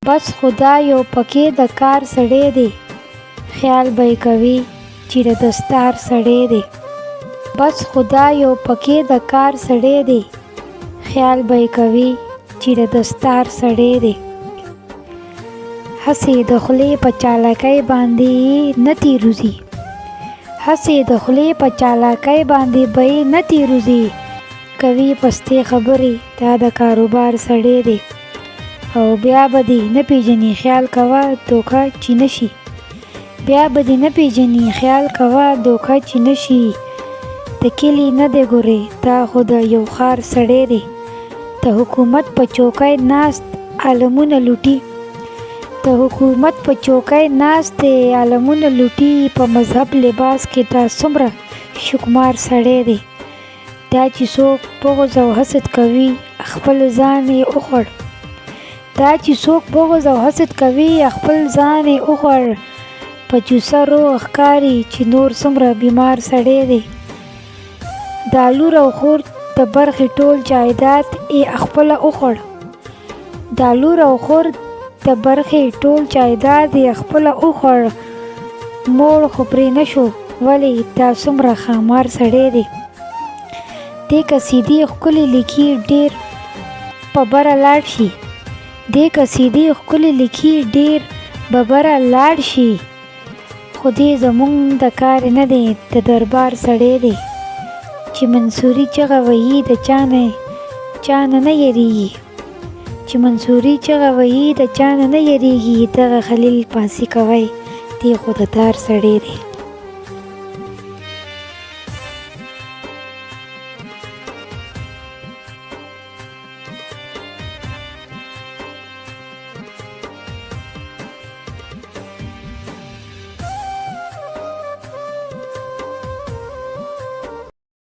بس خدا یو پکې د کار سړی دی، خیال به یې کوي چې د دستار سړی دی. بس خدا یو پکې د کار سړی دی، خیال به یې کوي چې د دستار سړی دی. هسې د خولې په چالاکۍ باندې نه تېروځي، هسې د خولې په چالاکۍ باندې به یې نه تېروځي. کوي پستې خبرې دا د کاروبار سړی دی، او بیا به دې نه پیژني خیال کوه دوکه چې نشي. بیا به دې نه پیژني خیال کوه دوکه چې نشي. د کلي نه دی ګورې دا خو د یو ښار سړی دی، د حکومت په چوکۍ ناست عالمونه لوټي. د حکومت په چوکۍ ناست دی عالمونه لوټي. په مذهب لباس کې دا څومره شکمار سړی دی. دا چې څوک بغض او حسد کوي خپل ځان یې وخوړ. دا چې څوک بغض او حسد کوي خپل ځان یې وخوړ. په جوسه روغ ښکاري چې نور څومره بیمار سړی دی. دا لور او خور د برخې ټول جایداد یې خپله وخوړ. دا لور او خور د برخې ټول جایداد یې خپله وخوړ. موړ خو پرې نه شو ولې دا څومره ښامار سړی دی. دې قصیدې ښکلې لیکي ډېر په بره لاړ شي. دې قصیدې ښکلې لیکي ډېر په بره لاړ شي. خو دې زموږ د کار نه دی د دربار سړی دی. چې منصوري چغه وهي د چا نه یریږي. چې منصوري چغه وهي د چا نه یریږي. دغه خلیل پاسې کوی دی خو د دار سړی دی.